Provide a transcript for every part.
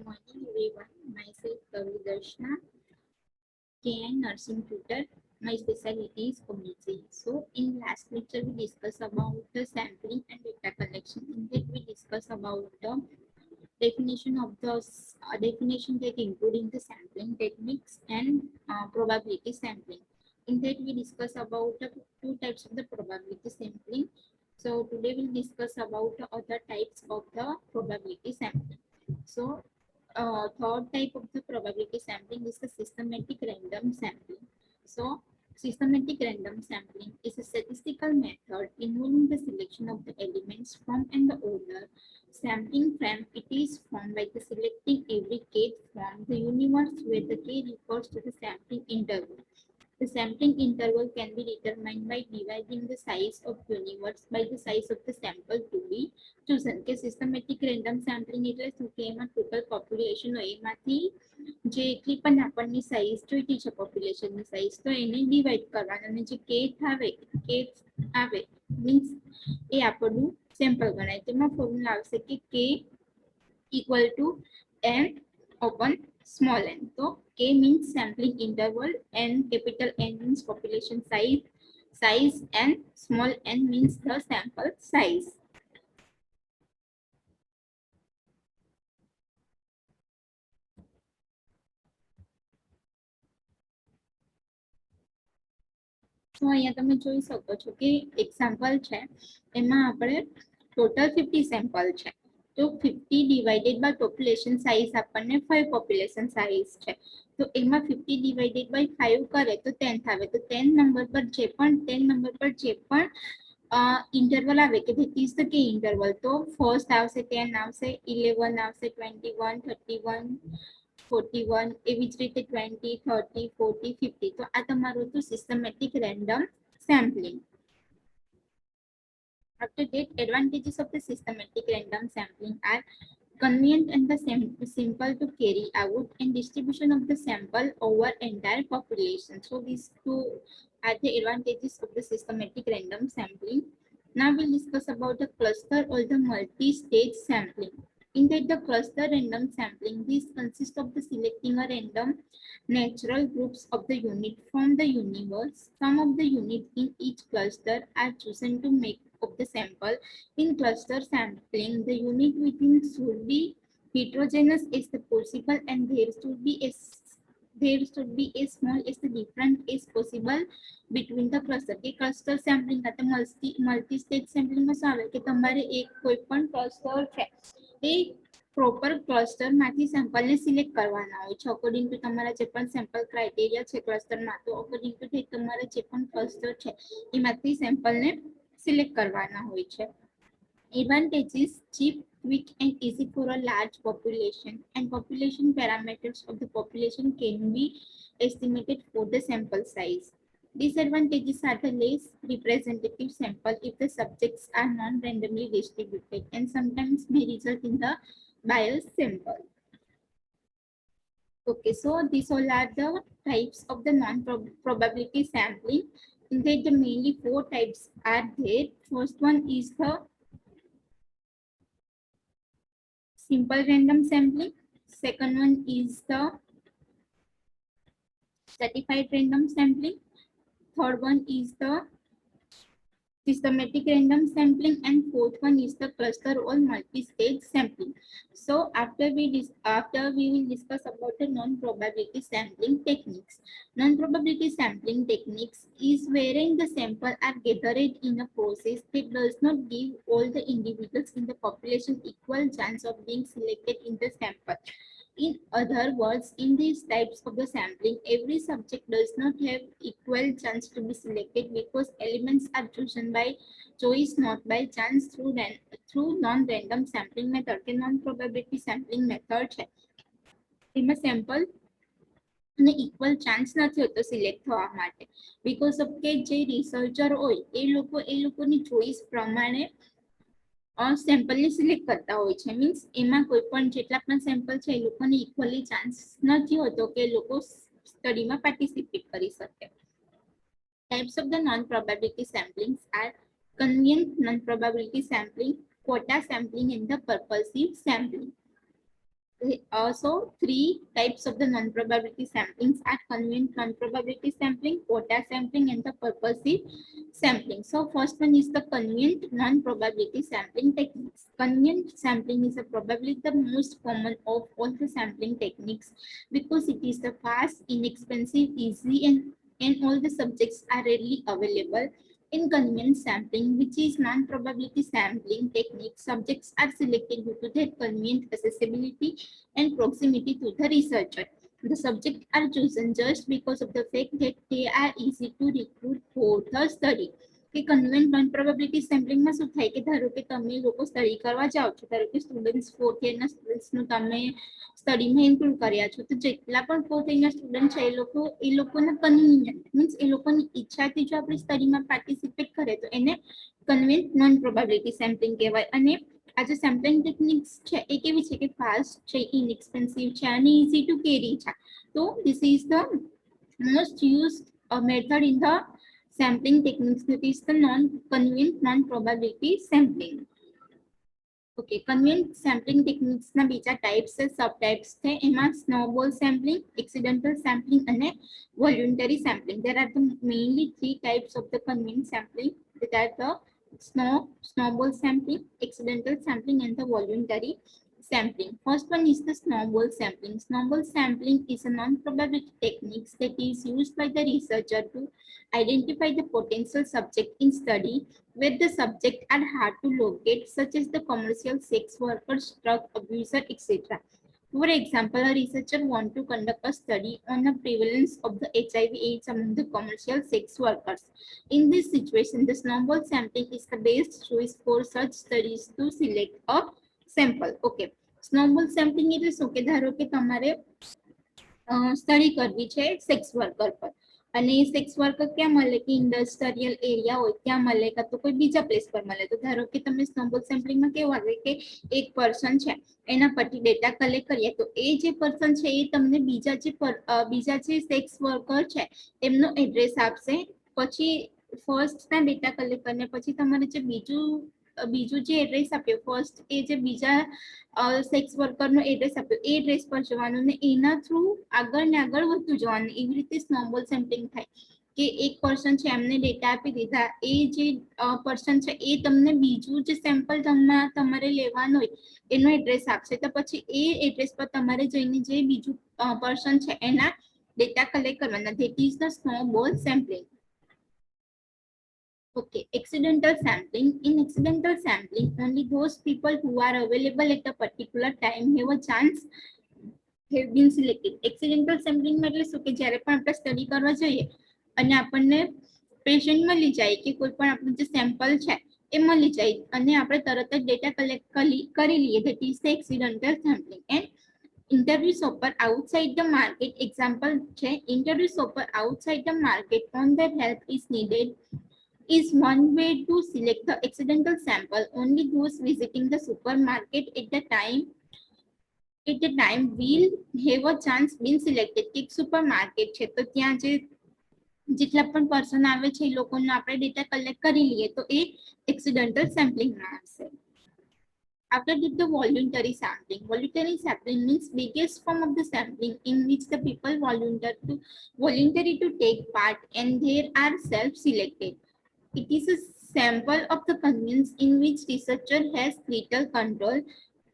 morning, everyone. Myself, Kavi Darshna, KN nursing tutor. My specialty is community. So, in last lecture, we discussed about the sampling and data collection. In that, we discussed about the definition of the definition that including the sampling techniques and probability sampling. In that, we discuss about the two types of the probability sampling. So, today we'll discuss about the other types of the probability sampling. So, third type of the probability sampling is the systematic random sampling. So, systematic random sampling is a statistical method involving the selection of the elements from an order sampling frame. It is formed by the selecting every k from the universe where the k refers to the sampling interval. The sampling interval can be determined by dividing the size of universe by the size of the sample to be chosen. કે systematic random sampling એટલે શું કે એમાં total population હોય એમાંથી જે એટલી પણ આપણને સાઈઝ જોઈતી છે પોપ્યુલેશનની સાઈઝ તો એને ડિવાઈડ કરવાના અને જે કેસ આવે મીન્સ એ આપણું સેમ્પલ ગણાય. તેમાં ફોર્મ્યુલા આવશે કે k equal to n upon small n. So k means sampling interval, n capital N means population size and small n means the sample size. તો અહીંયા તમે જોઈ શકો છો કે એક સેમ્પલ છે એમાં આપણે ટોટલ 50 સેમ્પલ છે તો 50 ડિવાઇડેડ બાય પોપ્યુલેશન સાઇઝ આપણને 5 પોપ્યુલેશન સાઇઝ છે તો એમાં 50 ડિવાઇડેડ બાય 5 કરે તો 10 આવે તો 10 નંબર પર જે પણ ઇન્ટરવલ આવે કે ધેટ ઇઝ ધ કે ઇન્ટરવલ તો ફર્સ્ટ આવશે 10 આવશે 11 આવશે 21 31 41 એવી જ રીતે 20 30 40 50 તો આ તમારું હતું systematic random sampling. After that, advantages of the systematic random sampling are convenient and the simple to carry out and distribution of the sample over entire population. So these two are the advantages of the systematic random sampling. Now we'll discuss about the cluster or the multi-stage sampling. In that the cluster random sampling, this consists of the selecting a random natural groups of the unit from the universe. Some of the units in each cluster are chosen to make of the sample. In cluster sampling, the unit within should be heterogeneous as the possible and there should be as small as the difference as possible between the cluster. કે cluster sampling ખાતે multi stage sampling માં શું આવે કે તમારે એક કોઈ પણ cluster છે એ પ્રોપર ક્લસ્ટર માંથી સેમ્પલ ને સિલેક્ટ કરવાના હોય છે અકોર્ડિંગ ટુ તમારા જે પણ સેમ્પલ ક્રાઇટેરિયા છે ક્લસ્ટર માં તો અકોર્ડિંગ ટુ તમારા જે પણ ક્લસ્ટર છે એમાંથી સેમ્પલ ને સિલેક્ટ કરવાના હોય છે. Advantage is cheap, quick and easy for a large population and population parameters of the population can be estimated for the sample size. Disadvantages are the less representative sample if the subjects are non-randomly distributed and sometimes may result in the biased sample. Okay, so these all are the types of the non-probability sampling. In that the mainly 4 types are there. First one is the simple random sampling. Second one is the stratified random sampling. Third one is the systematic random sampling and fourth one is the cluster or multi-stage sampling. So after we will discuss about the non-probability sampling techniques. Non-probability sampling techniques is wherein the sample are gathered in a process that does not give all the individuals in the population equal chance of being selected in the sample. In other words, in these types of the sampling, every subject does not have equal chance to be selected because elements are chosen by choice, not by chance through non-random sampling method. કે non-probability sampling method છે એમાં sample અને equal chance નથી હોતો select થવા માટે because of કે જે રિસર્ચર હોય એ લોકોની ચોઈસ પ્રમાણે સેમ્પલ ને સિલેક્ટ કરતા હોય છે મીન્સ એમાં કોઈ પણ જેટલા પણ સેમ્પલ છે એ લોકોને ઇક્વલી ચાન્સ નથી હોતો કે એ લોકો સ્ટડીમાં પાર્ટિસિપેટ કરી શકે. Types of the non-probability samplings are convenient non-probability sampling, quota sampling and the purposive sampling. So three types of the non-probability samplings are convenient non-probability sampling, quota sampling, and the purposive sampling. So first one is the convenient non-probability sampling techniques. Convenient sampling is probably the most common of all the sampling techniques because it is the fast, inexpensive, easy, and all the subjects are readily available. In convenient sampling, which is non-probability sampling technique, subjects are selected due to their convenient accessibility and proximity to the researcher. The subjects are chosen just because of the fact that they are easy to recruit for the study. કે કન્વેન્ટ non probability સેમ્પલિંગમાં શું થાય કે ધારો કે તમે લોકો study કરવા જાઓ છો, ધારો કે સ્ટુડન્ટ્સ ફોર્થ યરના સ્ટુડન્ટ્સનું તમે સ્ટડીમાં ઇન્ક્લુડ કર્યા છો, તો જેટલા પણ ફોર્થ યરના સ્ટુડન્ટ છે એ લોકોના કન્વિનિયન્ટ મીન્સ એ લોકોની ઈચ્છાથી જો આપણે સ્ટડીમાં પાર્ટિસિપેટ કરે તો એને કન્વેન્ટ નોન પ્રોબેબિલિટી સેમ્પલિંગ કહેવાય. અને આ જે સેમ્પલિંગ ટેકનિક્સ છે એ કેવી છે કે ફાસ્ટ છે, ઇનએક્સપેન્સિવ છે અને ઇઝી ટુ કેરી છે. તો this is the most used method in the sampling techniques, that is the non-convenient non-probability sampling. Okay, convenient sampling techniques ના બીજા types છે, subtypes છે. એમાં snowball sampling, accidental sampling અને voluntary sampling. There are the mainly three types of the convenient sampling. That are the snowball sampling, accidental sampling, and the voluntary sampling. First one is the snowball sampling. Snowball sampling is a non-probability technique that is used by the researcher to identify the potential subject in study where the subject are hard to locate, such as the commercial sex workers, drug abuser, etc. For example, a researcher wants to conduct a study on the prevalence of the HIV/AIDS among the commercial sex workers. In this situation, the snowball sampling is the best choice for such studies to select a sample. Okay, snowball sampling એટલે શું કે ધારો કે તમારે study કરવી છે sex worker પર, અને સેક્સ વર્કર ક્યાં મળે કે ઇન્ડસ્ટ્રીયલ એરિયા હોય ત્યાં મળે કાં તો કોઈ બીજા પ્લેસ પર મળે. તો ધારો કે તમે સ્નોબોલ સેમ્પલિંગમાં કેવું આવે કે એક પર્સન છે એના પરથી ડેટા કલેક્ટ કરીએ તો એ જે પર્સન છે એ તમને બીજા જે સેક્સ વર્કર છે એમનો એડ્રેસ આપશે. પછી ફર્સ્ટના ડેટા કલેક્ટ કરીને પછી તમારે જે બીજું જે એડ્રેસ આપ્યો ફર્સ્ટ એ જે બીજા સેક્સ વર્કરનો એડ્રેસ આપ્યો એ એડ્રેસ પર જવાનું ને એના થ્રુ આગળ ને આગળ વધતું જવાનું. એવી રીતે સ્નોબોલ સેમ્પલિંગ થાય કે એક પર્સન છે એમને ડેટા આપી દીધા, એ જે પર્સન છે એ તમને બીજું જે સેમ્પલ તમારે લેવાનું હોય એનો એડ્રેસ આપશે. તો પછી એ એડ્રેસ પર તમારે જઈને જે બીજું પર્સન છે એના ડેટા કલેક્ટ કરવાના. That is the snowball sampling. Okay, accidental sampling. In accidental sampling, only those people who are available at a particular time have a chance have been selected. Accidental sampling માં એટલે શું કે જ્યારે પણ આપણે study કરવા જઈએ અને આપણને પેશન્ટ મળી જાય કે કોઈ પણ આપણું જે સેમ્પલ છે એ મળી જાય અને આપણે તરત જ ડેટા કલેક્ટ કરી લઈએ. That is the accidental sampling. And interview shopper outside the market example છે. Interview shopper outside the market on their help is needed is one way to select the accidental sample. Only those visiting the supermarket at the time will have a chance being selected. કે supermarket છે તો ત્યાં જે જેટલા પણ person આવે છે એ લોકોનો આપણે ડેટા કલેક્ટ કરી લઈએ તો એ એક્સિડેન્ટલ સેમ્પલિંગમાં આવશે. After that, the voluntary sampling. Voluntary sampling means biggest form of the sampling in which the people voluntary to take part and they are self-selected. It is a sample of the convenience in which researcher has little control.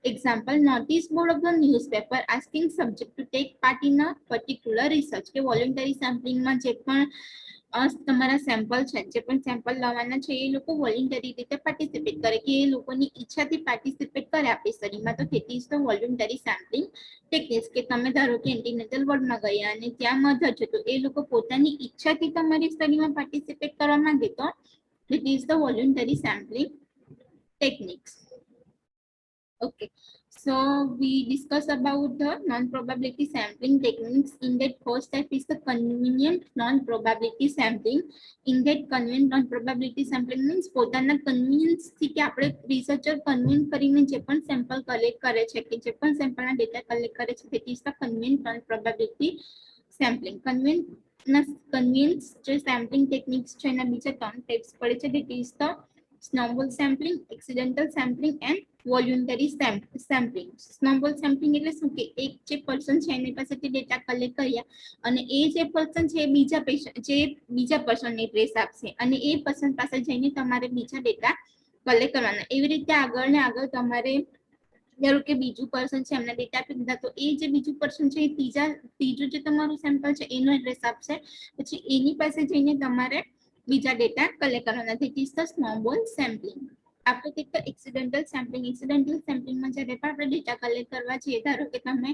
Example, notice board of the newspaper asking subject to take part in a particular research. કે voluntary sampling માં જે પણ તમારા sample છે જે પણ sample લેવાના છે એ લોકો વોલન્ટરી રીતે પાર્ટિસિપેટ કરે કે એ લોકોની ઈચ્છાથી પાર્ટિસિપેટ કરે આપણી સ્ટડીમાં. તો that is the voluntary sampling techniques. કે તમે ધારો કે એન્ટીનેટલ વોર્ડમાં ગયા અને ત્યાં મધર છે તો એ લોકો પોતાની ઈચ્છાથી તમારી સ્ટડીમાં પાર્ટિસિપેટ કરવા માંગે તો that is the voluntary sampling techniques. Okay, so we discuss about the non-probability sampling techniques. In that first type is the convenient non-probability sampling. In that convenient non-probability sampling means પોતાના convenience થી કે આપણે researcher convenient કરીને જે પણ sample collect કરે છે કે જે પણ sample ના data collect કરે છે that is the convenient non-probability sampling. Convenience જે sampling techniques છે એના બીજા ત્રણ types પડે છે. That is the snowball sampling, accidental sampling and voluntary sampling. Snowball sampling એટલે શું કે એક જે પર્સન છે એની પાસેથી ડેટા કલેક્ટ કર્યા અને એ જે પર્સન છે બીજા પર્સનને ટ્રેસ આપશે અને એ પર્સન પાસે જઈને તમારે બીજા ડેટા કલેક્ટ કરવાના. એવી રીતે આગળ ને આગળ તમારે ધારો કે બીજું પર્સન છે એમને ડેટા આપી દીધા તો એ જે બીજું પર્સન છે એ ત્રીજું જે તમારું સેમ્પલ છે એનો એડ્રેસ આપશે, પછી એની પાસે જઈને તમારે બીજા ડેટા કલેક્ટ કરવાના. This is the snowball sampling. આપણે કંઈક એક્સિડેન્ટલ સેમ્પલિંગમાં જ્યારે પણ આપણે ડેટા કલેક્ટ કરવા જઈએ, ધારો કે તમે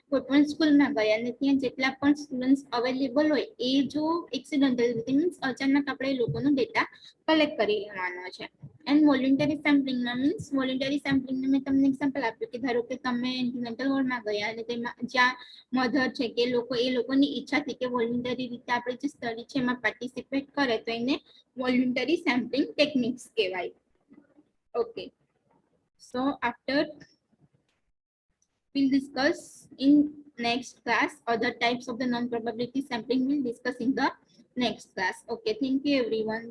કોઈ પણ સ્કૂલમાં ગયા અને ત્યાં જેટલા પણ સ્ટુડન્ટ્સ અવેલેબલ હોય એ જો એક્સિડેન્ટલ મીન્સ અચાનક આપણે એ લોકોનો ડેટા કલેક્ટ કરી લેવાનો છે. એન્ડ વોલ્યુન્ટરી સેમ્પલિંગમાં મીન્સ વોલ્યુન્ટરી સેમ્પલિંગનું મેં તમને એક્ઝામ્પલ આપ્યું કે ધારો કે તમે એન્ટિનેટલ વોર્ડમાં ગયા અને તેમાં જ્યાં મધર છે કે એ લોકોની ઈચ્છાથી કે વોલ્યુન્ટરી રીતે આપણે જે સ્ટડી છે એમાં પાર્ટિસિપેટ કરે તો એને વોલ્યુન્ટરી સેમ્પલિંગ ટેકનિક્સ કહેવાય. Okay, so after we'll discuss in next class other types of the non-probability sampling. We'll discuss in the next class. Okay, thank you everyone.